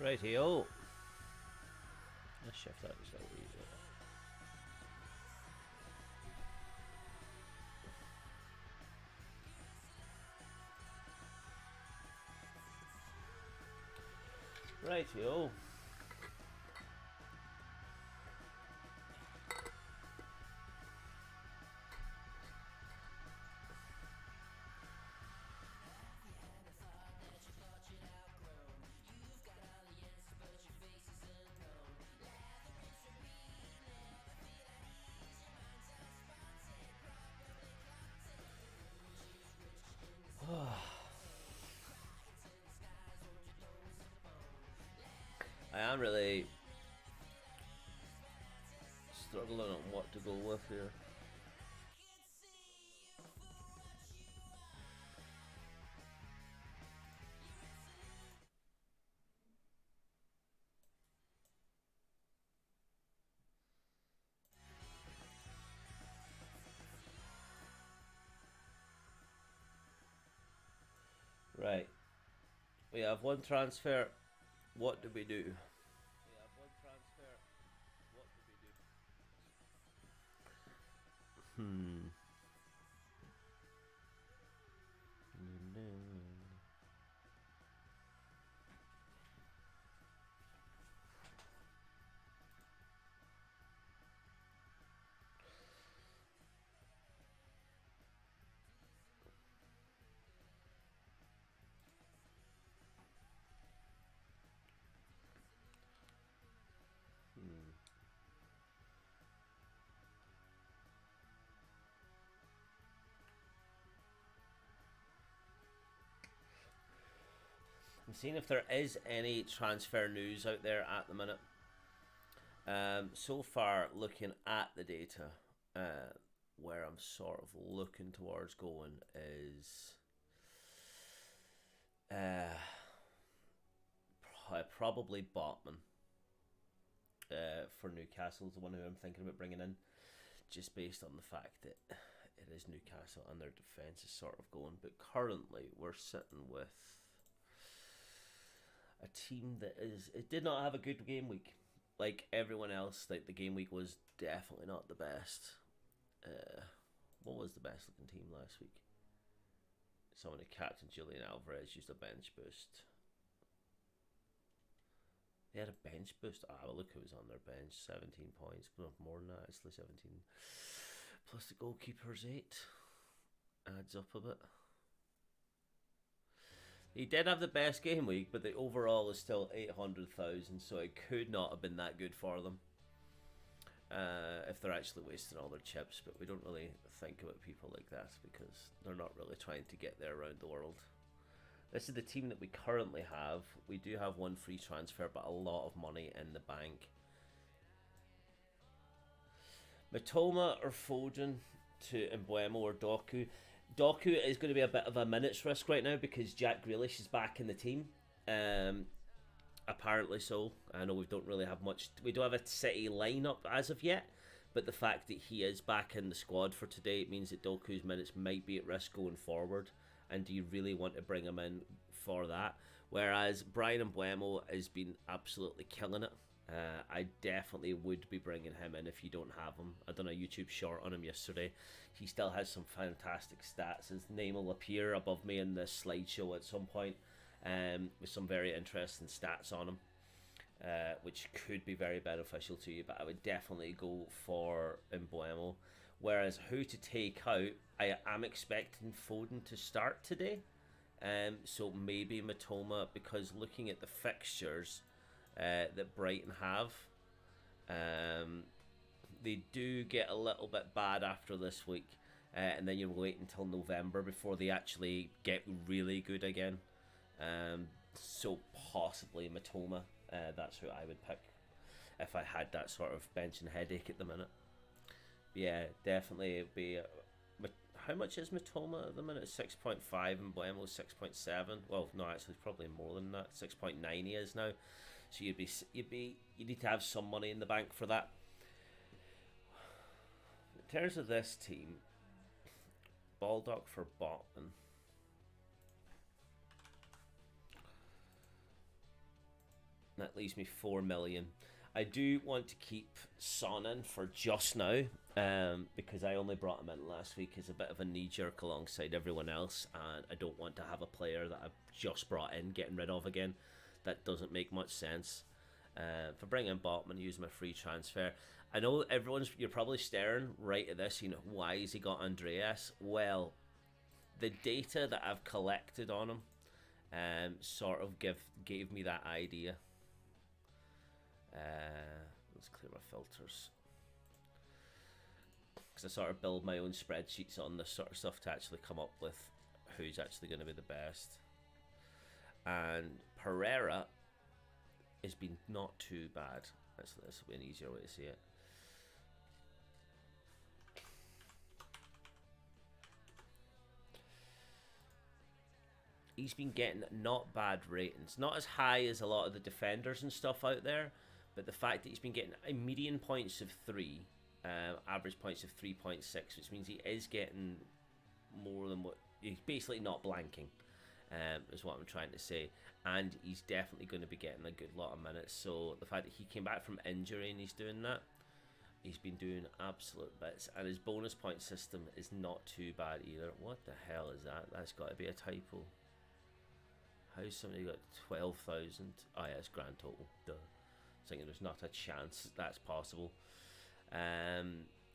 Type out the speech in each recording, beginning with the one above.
Rightio. Let's shift that just a wee bit. Rightio. I am really struggling on what to go with here. Right. We have one transfer. What do we do? Hmm. I'm seeing if there is any transfer news out there at the minute. So far, looking at the data, where I'm sort of looking towards going is probably Botman for Newcastle is the one who I'm thinking about bringing in, just based on the fact that it is Newcastle and their defence is sort of going. But currently, we're sitting with a team that it did not have a good game week. Like everyone else, like the game week was definitely not the best. What was the best looking team last week? Someone who captain Julian Alvarez used a bench boost. They had a bench boost. Well, look who was on their bench. 17 points. But more than that, actually 17. Plus the goalkeeper's 8. Adds up a bit. He did have the best game week, but the overall is still 800,000, so it could not have been that good for them if they're actually wasting all their chips. But we don't really think about people like that because they're not really trying to get there around the world. This is the team that we currently have. We do have one free transfer, but a lot of money in the bank. Matoma or Foden to Embuemo or Doku. Doku is going to be a bit of a minutes risk right now because Jack Grealish is back in the team. Apparently so. I know we don't really have much. We don't have a City lineup as of yet, but the fact that he is back in the squad for today, it means that Doku's minutes might be at risk going forward. And do you really want to bring him in for that? Whereas Brian Embuemo has been absolutely killing it. I definitely would be bringing him in if you don't have him. I done a YouTube short on him yesterday. He still has some fantastic stats. His name will appear above me in the slideshow at some point, with some very interesting stats on him, which could be very beneficial to you. But I would definitely go for Embuemo. Whereas who to take out, I am expecting Foden to start today. So maybe Matoma, because looking at the fixtures that Brighton have, they do get a little bit bad after this week, and then you wait until November before they actually get really good again. So possibly Matoma, that's who I would pick if I had that sort of benching headache at the minute. But yeah, definitely it'd be. How much is Matoma at the minute? 6.5 and Buemo 6.7. Well, no, actually, probably more than that. 6.9 he is now. So you need to have some money in the bank for that. In terms of this team, Baldock for Botman. Now, leaves me 4 million. I do want to keep Son in for just now, because I only brought him in last week as a bit of a knee-jerk alongside everyone else, and I don't want to have a player that I've just brought in getting rid of again. That doesn't make much sense. If I bring in Botman, use my free transfer. I know you're probably staring right at this, why has he got Andreas? Well, the data that I've collected on him sort of gave me that idea. Let's clear my filters, because I sort of build my own spreadsheets on this sort of stuff to actually come up with who's actually going to be the best. And Pereira has been not too bad. This will be an easier way to see it. He's been getting not bad ratings, not as high as a lot of the defenders and stuff out there, but the fact that he's been getting a median points of 3, average points of 3.6, which means he is getting more than what he's basically not blanking, is what I'm trying to say. And he's definitely going to be getting a good lot of minutes. So the fact that he came back from injury and he's doing that, he's been doing absolute bits. And his bonus point system is not too bad either. What the hell is that? That's got to be a typo. How's somebody got 12,000? Oh yeah, it's grand total. Duh. I was thinking there's not a chance that's possible.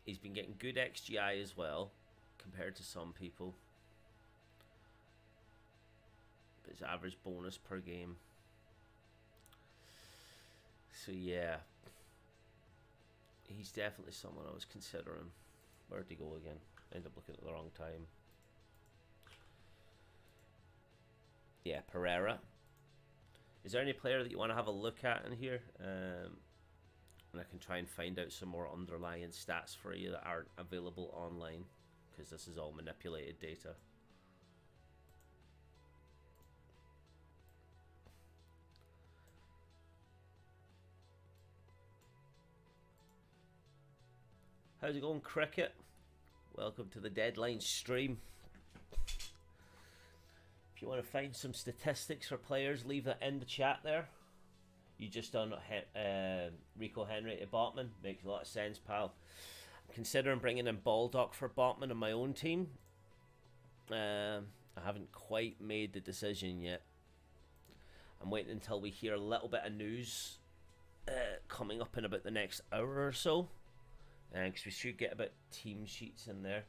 He's been getting good XGI as well, compared to some people. But his average bonus per game. So yeah, he's definitely someone I was considering. Where'd he go again? Ended up looking at the wrong time. Yeah, Pereira. Is there any player that you want to have a look at in here? And I can try and find out some more underlying stats for you that aren't available online, because this is all manipulated data. How's it going, Cricket? Welcome to the Deadline stream. If you want to find some statistics for players, leave that in the chat there. You just done Rico Henry to Botman. Makes a lot of sense, pal. I'm considering bringing in Baldock for Botman on my own team. I haven't quite made the decision yet. I'm waiting until we hear a little bit of news coming up in about the next hour or so. Because we should get about team sheets in there.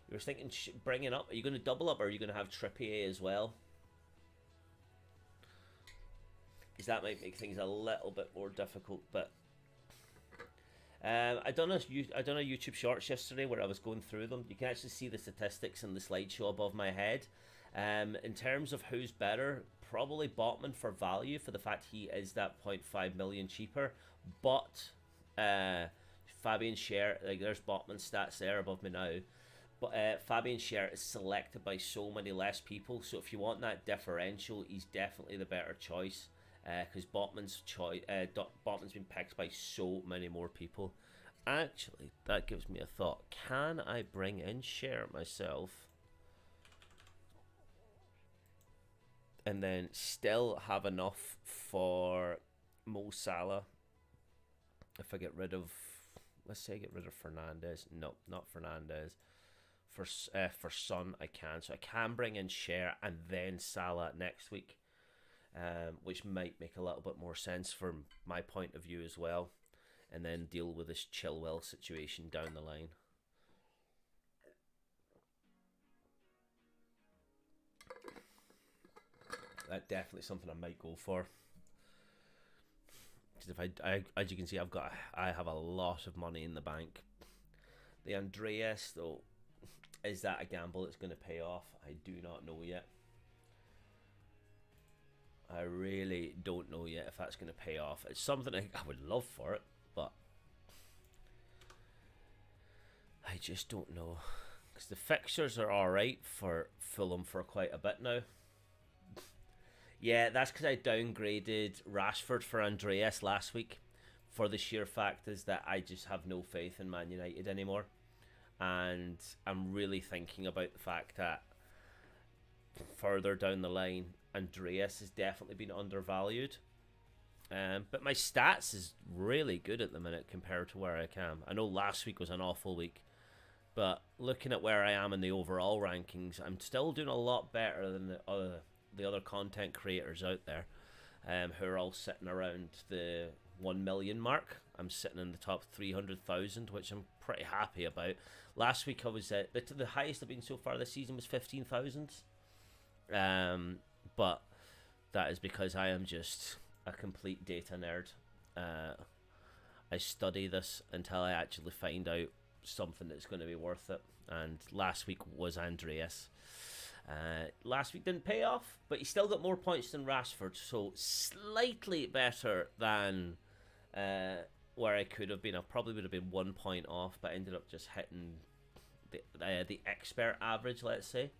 You were thinking bringing up, are you going to double up or are you going to have Trippier as well? Because that might make things a little bit more difficult. But I done a YouTube Shorts yesterday where I was going through them. You can actually see the statistics in the slideshow above my head. In terms of who's better, probably Botman for value, for the fact he is that 0.5 million cheaper. But Fabian Schär, like there's Botman stats there above me now. But Fabian Schär is selected by so many less people. So if you want that differential, he's definitely the better choice. Because Botman's been picked by so many more people. Actually, that gives me a thought. Can I bring in Schär myself and then still have enough for Mo Salah? If I get rid of, let's say I get rid of Fernandez. No, not Fernandez. For Son, I can. So I can bring in Schär and then Salah next week, which might make a little bit more sense from my point of view as well, and then deal with this Chilwell situation down the line. That's definitely something I might go for. Because if I, as you can see, I have a lot of money in the bank. The Andreas though. Is that a gamble that's going to pay off? I do not know yet. I really don't know yet if that's going to pay off. It's something I would love for it, but I just don't know. Because the fixtures are alright for Fulham for quite a bit now. Yeah, that's because I downgraded Rashford for Andreas last week, for the sheer fact is that I just have no faith in Man United anymore. And I'm really thinking about the fact that further down the line, Andreas has definitely been undervalued. But my stats is really good at the minute compared to where I am. I know last week was an awful week, but looking at where I am in the overall rankings, I'm still doing a lot better than the other content creators out there, who are all sitting around the 1 million mark. I'm sitting in the top 300,000, which I'm pretty happy about. Last week I was at the highest I've been so far this season was 15,000. But that is because I am just a complete data nerd. I study this until I actually find out something that's going to be worth it. And last week was Andreas. Last week didn't pay off, but he still got more points than Rashford, so slightly better than where I could have been. I probably would have been 1 point off, but I ended up just hitting the expert average, let's say.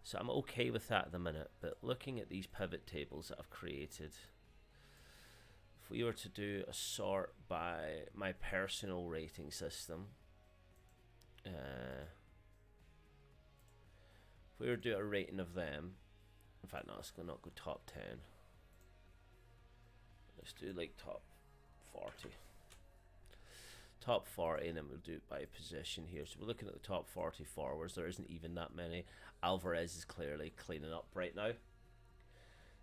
So I'm okay with that at the minute. But looking at these pivot tables that I've created, if we were to do a sort by my personal rating system, if we were to do a rating of them, in fact, no, let's not go top 10. Let's do like top 40. Top 40, and then we'll do it by position here. So we're looking at the top 40 forwards. There isn't even that many. Alvarez is clearly cleaning up right now.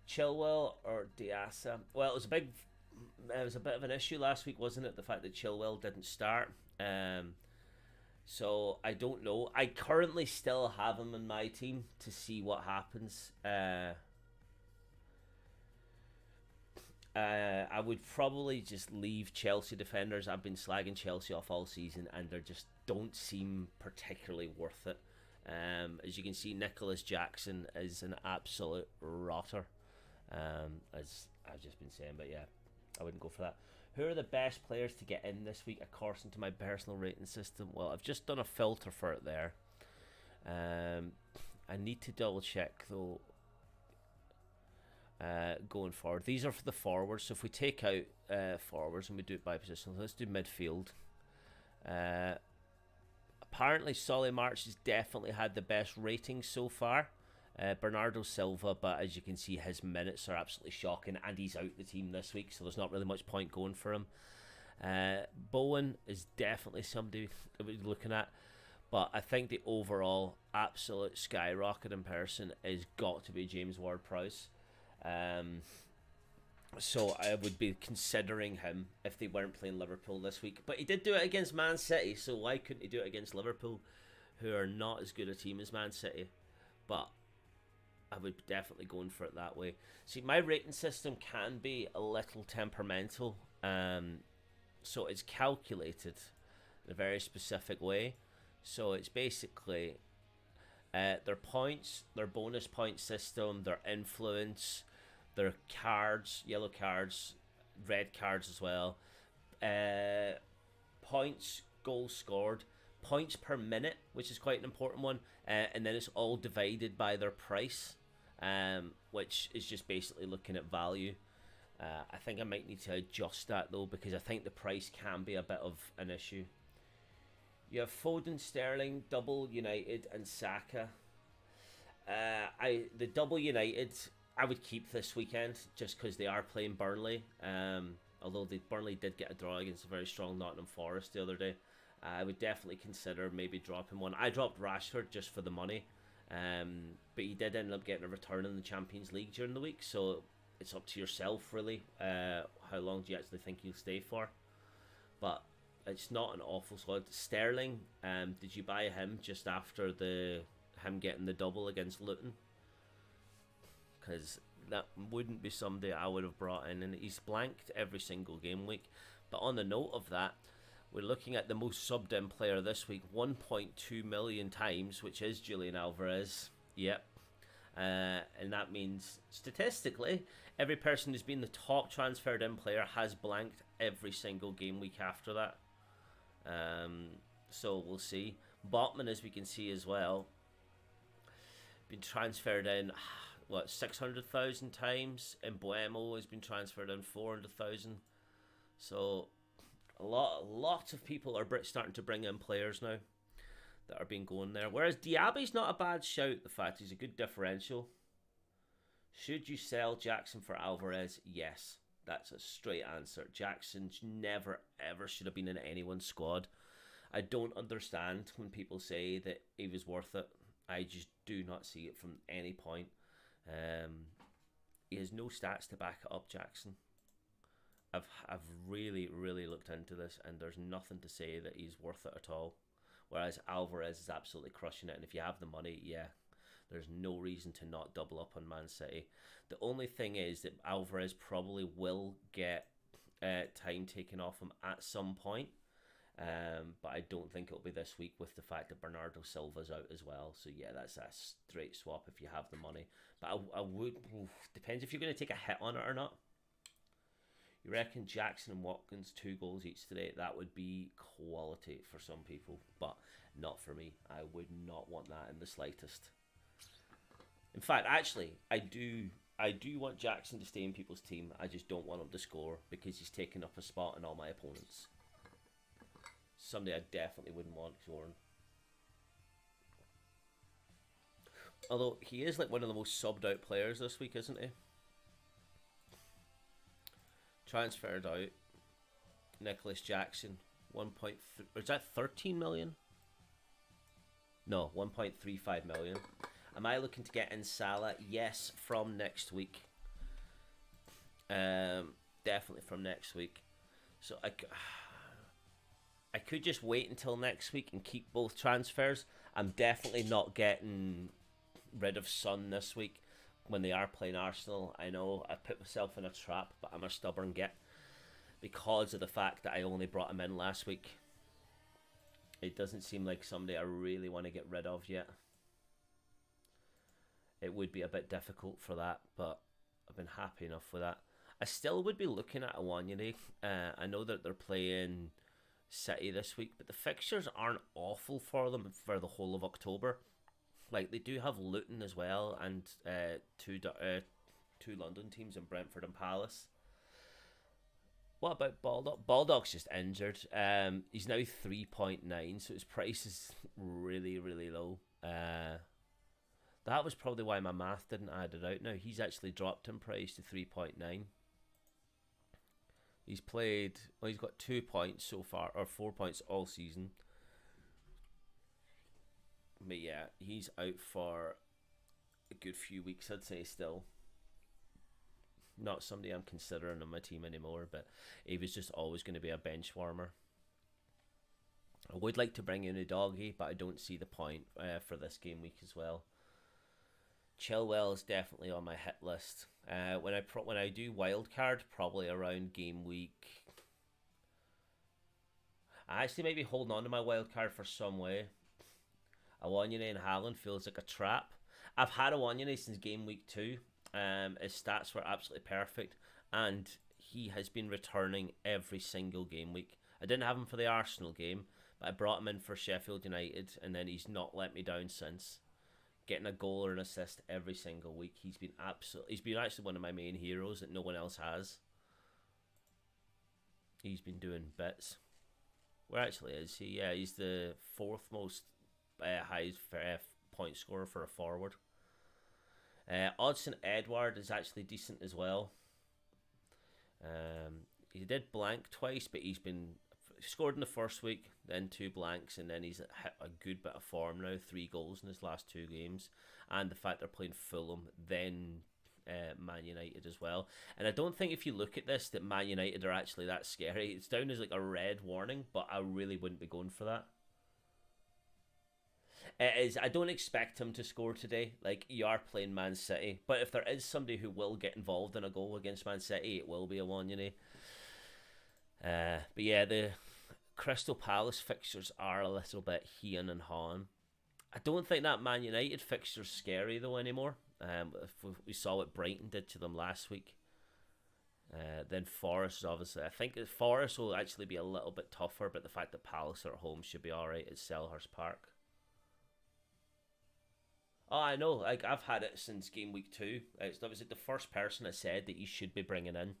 Chilwell or Diasa? Well, it was a bit of an issue last week, wasn't it? The fact that Chilwell didn't start. So I don't know. I currently still have him in my team to see what happens. I would probably just leave Chelsea defenders. I've been slagging Chelsea off all season, and they just don't seem particularly worth it. As you can see, Nicholas Jackson is an absolute rotter, as I've just been saying. But yeah, I wouldn't go for that. Who are the best players to get in this week according to my personal rating system? Well, I've just done a filter for it there. I need to double check though. Going forward, these are for the forwards. So if we take out forwards and we do it by position, let's do midfield. Apparently Solly March has definitely had the best rating so far. Bernardo Silva, but as you can see, his minutes are absolutely shocking, and he's out the team this week, so there's not really much point going for him. Bowen is definitely somebody that we're looking at, but I think the overall absolute skyrocket in person is got to be James Ward-Prowse. So I would be considering him if they weren't playing Liverpool this week. But he did do it against Man City, so why couldn't he do it against Liverpool, who are not as good a team as Man City? But I would be definitely going for it that way. See, my rating system can be a little temperamental. So it's calculated in a very specific way. So it's basically their points, their bonus point system, their influence, their cards, yellow cards, red cards as well, points, goals scored, points per minute, which is quite an important one, and then it's all divided by their price, which is just basically looking at value. I think I might need to adjust that though, because I think the price can be a bit of an issue. You have Foden, Sterling, double United, and Saka. The double United I would keep this weekend just because they are playing Burnley. Although Burnley did get a draw against a very strong Nottingham Forest the other day. I would definitely consider maybe dropping one. I dropped Rashford just for the money, but he did end up getting a return in the Champions League during the week. So it's up to yourself really. How long do you actually think he'll stay for? But it's not an awful squad. Sterling, did you buy him just after him getting the double against Luton? Because that wouldn't be somebody I would have brought in, and he's blanked every single game week. But on the note of that, we're looking at the most subbed in player this week 1.2 million times, which is Julian Alvarez. Yep. And that means statistically every person who's been the top transferred in player has blanked every single game week after that. So we'll see. Botman, as we can see as well, been transferred in 600,000 times, and Buemo has been transferred in 400,000. So a lot of people are starting to bring in players now that are being going there. Whereas Diaby's not a bad shout. The fact he's a good differential. Should you sell Jackson for Alvarez? Yes. That's a straight answer. Jackson never ever should have been in anyone's squad. I don't understand when people say that he was worth it. I just do not see it from any point. He has no stats to back it up, Jackson. I've really looked into this, and there's nothing to say that he's worth it at all. Whereas Alvarez is absolutely crushing it, and if you have the money, yeah, there's no reason to not double up on Man City. The only thing is that Alvarez probably will get time taken off him at some point. But I don't think it'll be this week with the fact that Bernardo Silva's out as well. So yeah, that's a straight swap if you have the money. But I would, depends if you're going to take a hit on it or not. You reckon Jackson and Watkins 2 goals each today? That would be quality for some people, but not for me. I would not want that in the slightest. In fact, actually, I do want Jackson to stay in people's team. I just don't want him to score because he's taking up a spot in all my opponents. Somebody I definitely wouldn't want scoring. Although he is like one of the most subbed out players this week, isn't he? Transferred out. Nicholas Jackson, 1.3. Is that 13 million? No, 1.35 million. Am I looking to get in Salah? Yes, from next week. Definitely from next week. So I could just wait until next week and keep both transfers. I'm definitely not getting rid of Son this week when they are playing Arsenal. I know I put myself in a trap, but I'm a stubborn git because of the fact that I only brought him in last week. It doesn't seem like somebody I really want to get rid of yet. It would be a bit difficult for that, but I've been happy enough with that. I still would be looking at Awoniyi. I know that they're playing City this week, but the fixtures aren't awful for them for the whole of October. Like, they do have Luton as well, and two London teams in Brentford and Palace. What about Baldock? Baldock's just injured. He's now 3.9, so his price is really low. That was probably why my math didn't add it out. Now he's actually dropped in price to 3.9. He's played. Well, he's got 2 points so far, or 4 points all season. But yeah, he's out for a good few weeks, I'd say. Still not somebody I'm considering on my team anymore, but he was just always going to be a bench warmer. I would like to bring in a doggy, but I don't see the point for this game week as well. Chilwell is definitely on my hit list. When I do wildcard, probably around game week. I actually might be holding on to my wildcard for some way. Awoniyi and Haaland feels like a trap. I've had Awoniyi since game week 2. His stats were absolutely perfect, and he has been returning every single game week. I didn't have him for the Arsenal game, but I brought him in for Sheffield United, and then he's not let me down since. Getting a goal or an assist every single week. He's been actually one of my main heroes that no one else has. He's been doing bits. Where actually is he? Yeah, he's the 4th most highest point scorer for a forward. Odsonne Edouard is actually decent as well. He did blank twice, but he's been scored in the first week, then 2 blanks, and then he's hit a good bit of form now. 3 goals in his last 2 games, and the fact they're playing Fulham, then Man United as well. And I don't think if you look at this that Man United are actually that scary. It's down as like a red warning, but I really wouldn't be going for that. It is. I don't expect him to score today. Like, you are playing Man City, but if there is somebody who will get involved in a goal against Man City, it will be Awoniyi. But yeah, the Crystal Palace fixtures are a little bit heeing and hawing. I don't think that Man United fixture's scary though anymore. We saw what Brighton did to them last week. Then Forest is obviously. I think Forest will actually be a little bit tougher, but the fact that Palace are at home should be alright at Selhurst Park. Oh, I know. Like, I've had it since game week 2. That was like the first person I said that you should be bringing in.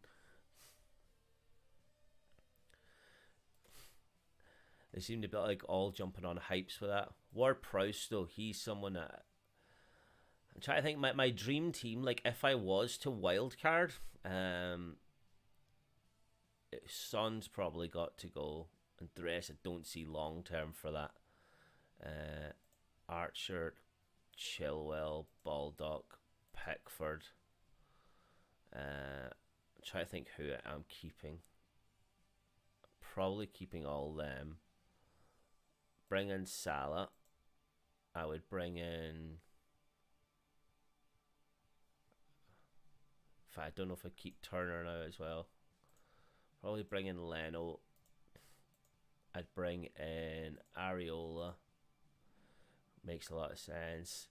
They seem to be like all jumping on hypes with that. Ward-Prowse though, he's someone that I'm trying to think. My dream team, like if I was to wildcard, Son's probably got to go, and the rest I don't see long term for that. Archer, Chilwell, Baldock, Pickford. Try to think who I'm keeping. Probably keeping all them. Bring in Salah. I would bring in. I don't know if I keep Turner now as well. Probably bring in Leno. I'd bring in Areola. Makes a lot of sense.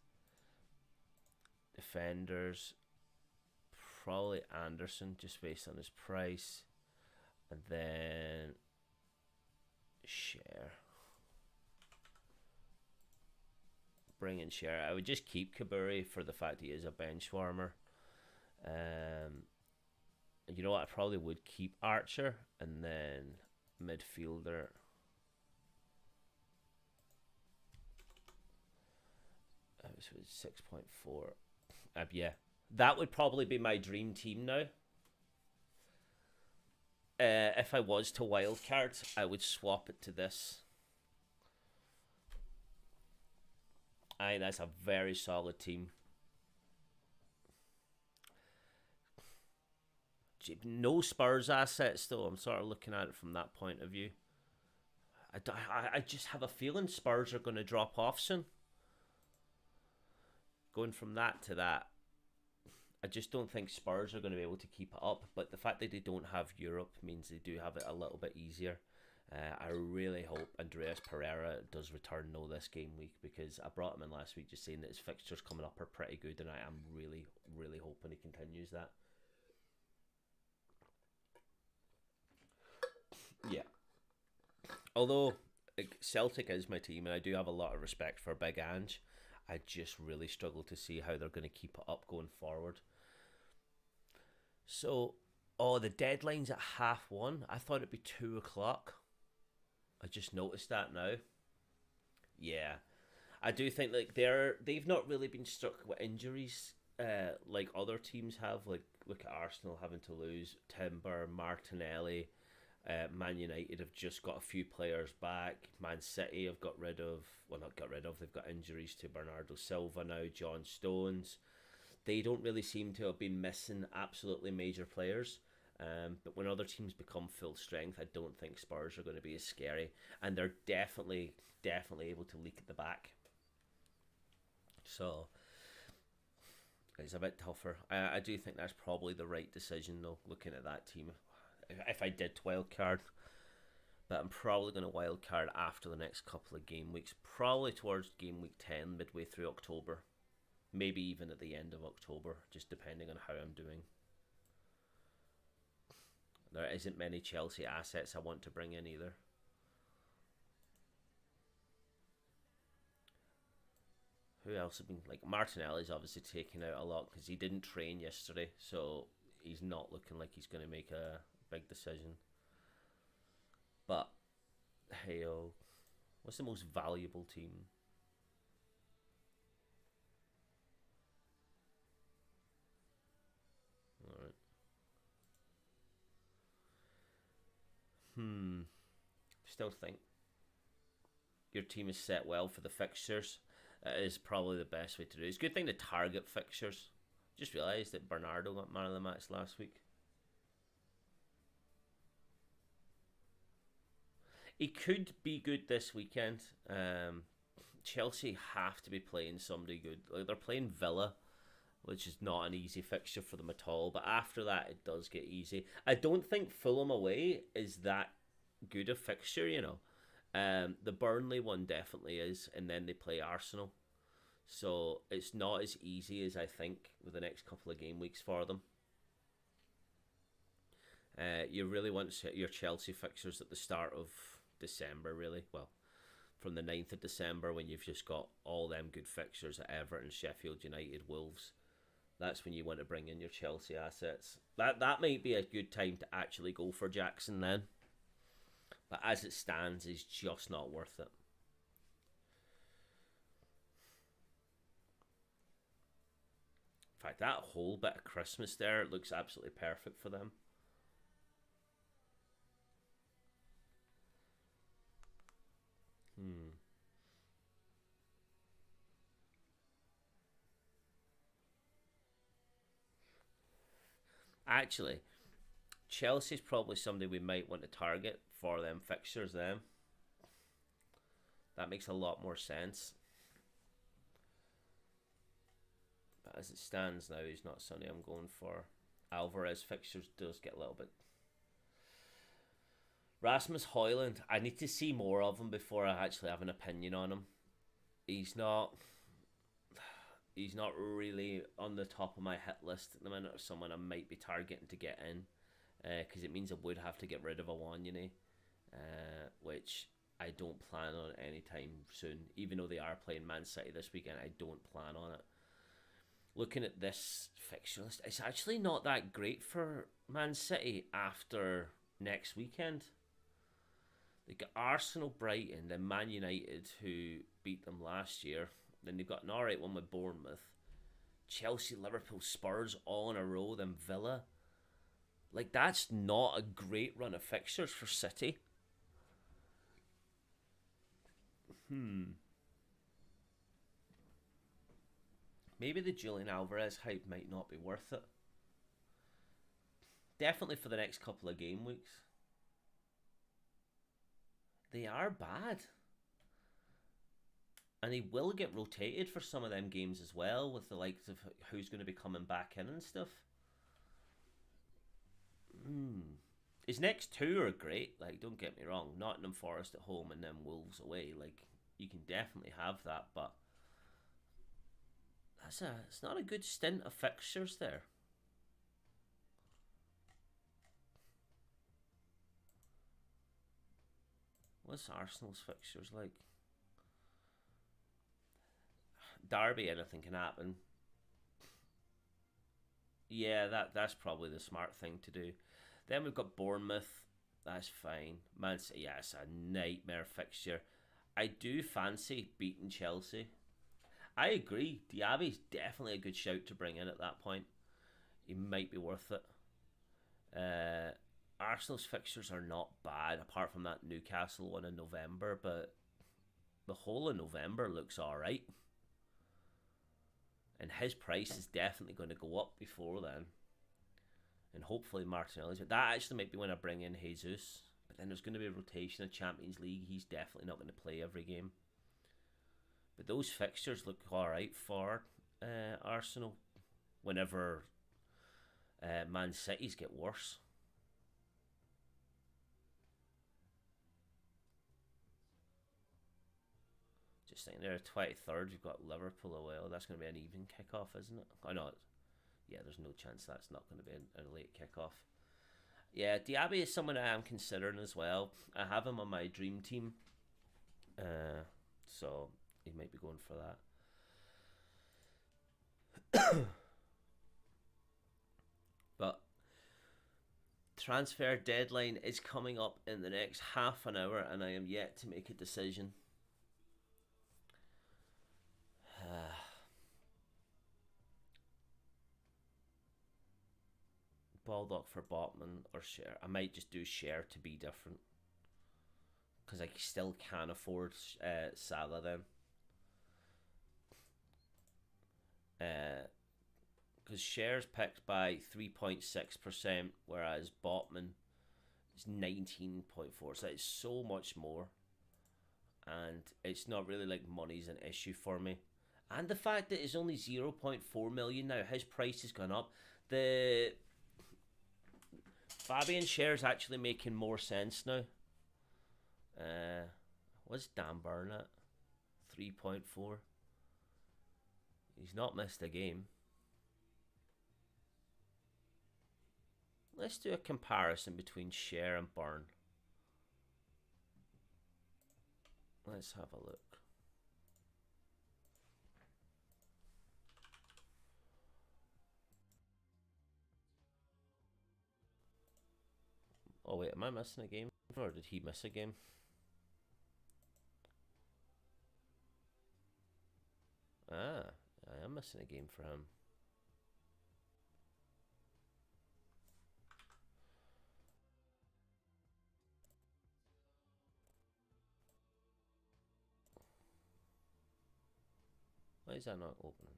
Defenders. Probably Anderson, just based on his price. And then Share. Bring in Share. I would just keep Kaburi for the fact he is a bench warmer. You know what? I probably would keep Archer, and then midfielder. This was 6.4. Yeah, that would probably be my dream team now. If I was to wildcard, I would swap it to this. I think that's a very solid team. No Spurs assets though. I'm sort of looking at it from that point of view. I just have a feeling Spurs are going to drop off soon. Going from that to that, I just don't think Spurs are going to be able to keep it up. But the fact that they don't have Europe means they do have it a little bit easier. I really hope Andreas Pereira does return though this game week, because I brought him in last week just saying that his fixtures coming up are pretty good, and I am really, really hoping he continues that. Yeah. Although Celtic is my team, and I do have a lot of respect for Big Ange, I just really struggle to see how they're going to keep it up going forward. So, the deadline's at 1:30. I thought it'd be 2:00. I just noticed that now. Yeah, I do think like they've not really been struck with injuries like other teams have. Like look at Arsenal having to lose Timber, Martinelli. Man United have just got a few players back. Man City have they've got injuries to Bernardo Silva now, John Stones. They don't really seem to have been missing absolutely major players. But when other teams become full strength, I don't think Spurs are going to be as scary. And they're definitely able to leak at the back. So it's a bit tougher. I do think that's probably the right decision though, looking at that team. If I did wildcard, but I'm probably going to wildcard after the next couple of game weeks, probably towards game week 10, midway through October, maybe even at the end of October, just depending on how I'm doing. There isn't many Chelsea assets I want to bring in either. Who else have been like Martinelli's obviously taking out a lot because he didn't train yesterday, so he's not looking like he's going to make a big decision. But hey, what's the most valuable team? All right. Still think your team is set well for the fixtures. It is probably the best way to do it. It's a good thing to target fixtures. Just realised that Bernardo got man of the match last week. He could be good this weekend. Chelsea have to be playing somebody good. Like they're playing Villa, which is not an easy fixture for them at all. But after that, it does get easy. I don't think Fulham away is that good a fixture, you know. The Burnley one definitely is, and then they play Arsenal. So it's not as easy as I think with the next couple of game weeks for them. You really want your Chelsea fixtures at the start of December, really. Well, from the 9th of December, when you've just got all them good fixtures at Everton, Sheffield United, Wolves. That's when you want to bring in your Chelsea assets. That might be a good time to actually go for Jackson then. But as it stands, it's just not worth it. In fact, that whole bit of Christmas there looks absolutely perfect for them. Actually, Chelsea's probably somebody we might want to target for them fixtures then. That makes a lot more sense. But as it stands now, he's not somebody I'm going for. Alvarez fixtures does get a little bit. Rasmus Højlund, I need to see more of him before I actually have an opinion on him. He's not really on the top of my hit list at the minute, or someone I might be targeting to get in, because it means I would have to get rid of Awoniyi, which I don't plan on anytime soon. Even though they are playing Man City this weekend, I don't plan on it. Looking at this fixture list, it's actually not that great for Man City after next weekend. They've got Arsenal, Brighton, then Man United, who beat them last year. Then they've got an alright one with Bournemouth. Chelsea, Liverpool, Spurs all in a row, then Villa. Like, that's not a great run of fixtures for City. Maybe the Julian Alvarez hype might not be worth it. Definitely for the next couple of game weeks. They are bad. And he will get rotated for some of them games as well, with the likes of who's going to be coming back in and stuff. His next two are great. Like, don't get me wrong. Nottingham Forest at home and then Wolves away. Like, you can definitely have that, but it's not a good stint of fixtures there. What's Arsenal's fixtures like? Derby, anything can happen. Yeah, that's probably the smart thing to do. Then we've got Bournemouth. That's fine. Man City, yeah, it's a nightmare fixture. I do fancy beating Chelsea. I agree. Diaby's definitely a good shout to bring in at that point. He might be worth it. Arsenal's fixtures are not bad, apart from that Newcastle one in November, but the whole of November looks alright. And his price is definitely going to go up before then. And hopefully Martinelli's. That actually might be when I bring in Jesus. But then there's going to be a rotation of Champions League. He's definitely not going to play every game. But those fixtures look alright for Arsenal. Whenever Man City's get worse. Just thinking there, 23rd, you've got Liverpool away. Oh, that's going to be an even kickoff, isn't it? Oh, no. Yeah, there's no chance that's not going to be a late kickoff. Yeah, Diaby is someone I am considering as well. I have him on my dream team. So he might be going for that. But transfer deadline is coming up in the next half an hour, and I am yet to make a decision. Baldock for Botman or Share. I might just do Share to be different, because I still can't afford Salah then. Because Share's picked by 3.6%, whereas Botman is 19.4%. So it's so much more, and it's not really like money's an issue for me. And the fact that it's only 0.4 million now, his price has gone up. The Fabian Scher's actually making more sense now. What's Dan Burn at? 3.4. He's not missed a game. Let's do a comparison between Scher and Burn. Let's have a look. Oh wait, am I missing a game? Or did he miss a game? Ah, I am missing a game for him. Why is that not opening?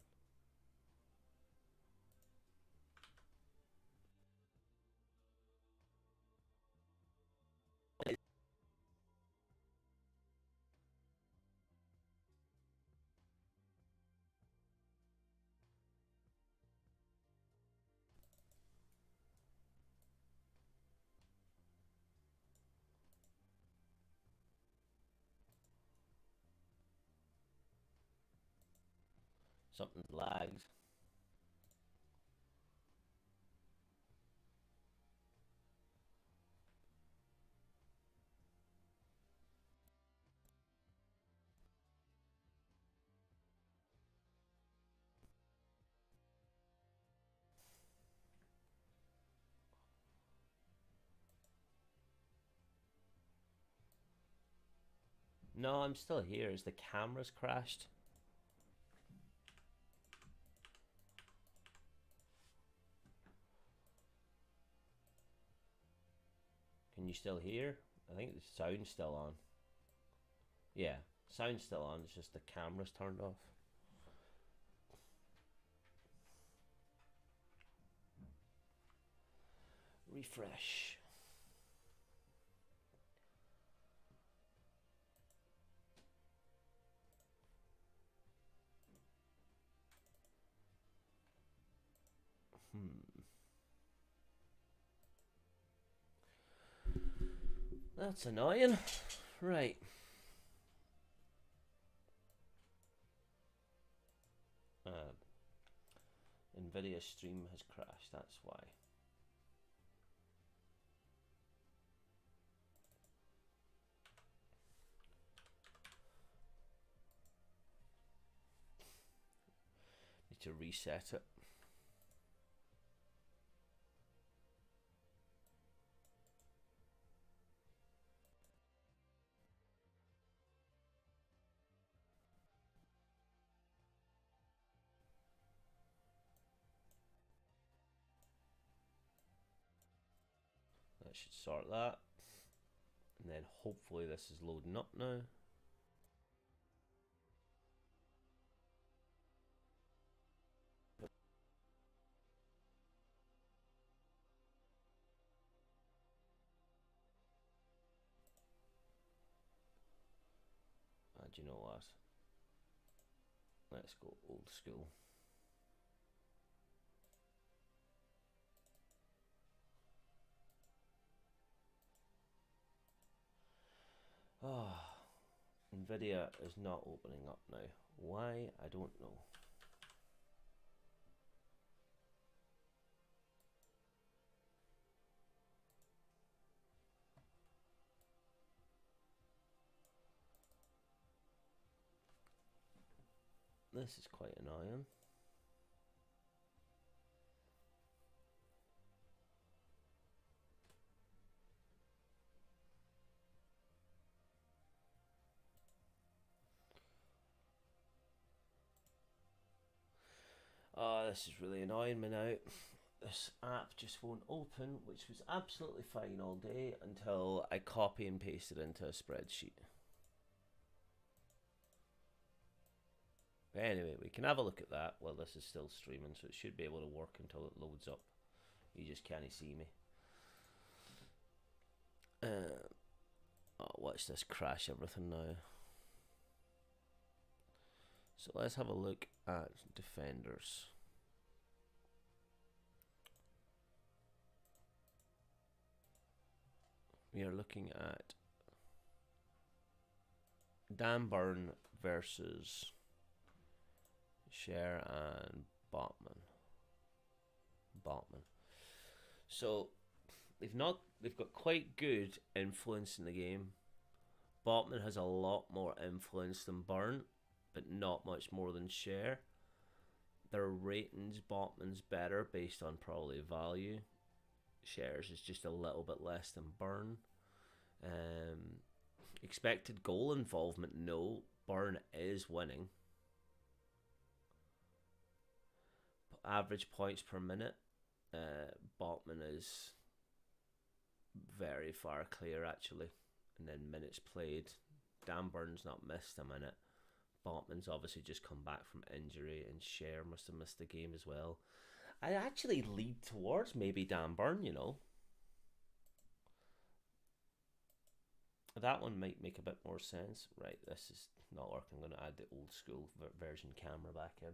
Something's lagged. No, I'm still here. Is the camera's crashed? Can you still hear? I think the sound's still on. Yeah, sound's still on. It's just the camera's turned off. Refresh. That's annoying. Right. Nvidia stream has crashed, that's why. Need to reset it. That should sort that. And then hopefully this is loading up now. Do you know what? Let's go old school. Oh, Nvidia is not opening up now. Why? I don't know. This is quite annoying. Oh, this is really annoying me now. This app just won't open, which was absolutely fine all day until I copy and paste it into a spreadsheet. Anyway, we can have a look at that while this is still streaming, so it should be able to work until it loads up. You just can't see me. Oh, watch this crash everything now. So let's have a look at defenders. We are looking at Dan Burn versus Cher and Botman. So they've got quite good influence in the game. Botman has a lot more influence than Burn, but not much more than Cher. Their ratings, Botman's better based on probably value. Cher's is just a little bit less than Burn. Expected goal involvement, no. Burn is winning. Average points per minute, Botman is very far clear actually. And then minutes played, Dan Burn's not missed a minute. Botman's obviously just come back from injury, and Cher must have missed the game as well. I actually lead towards maybe Dan Burn, you know. That one might make a bit more sense. Right, this is not working. I'm going to add the old school version camera back in.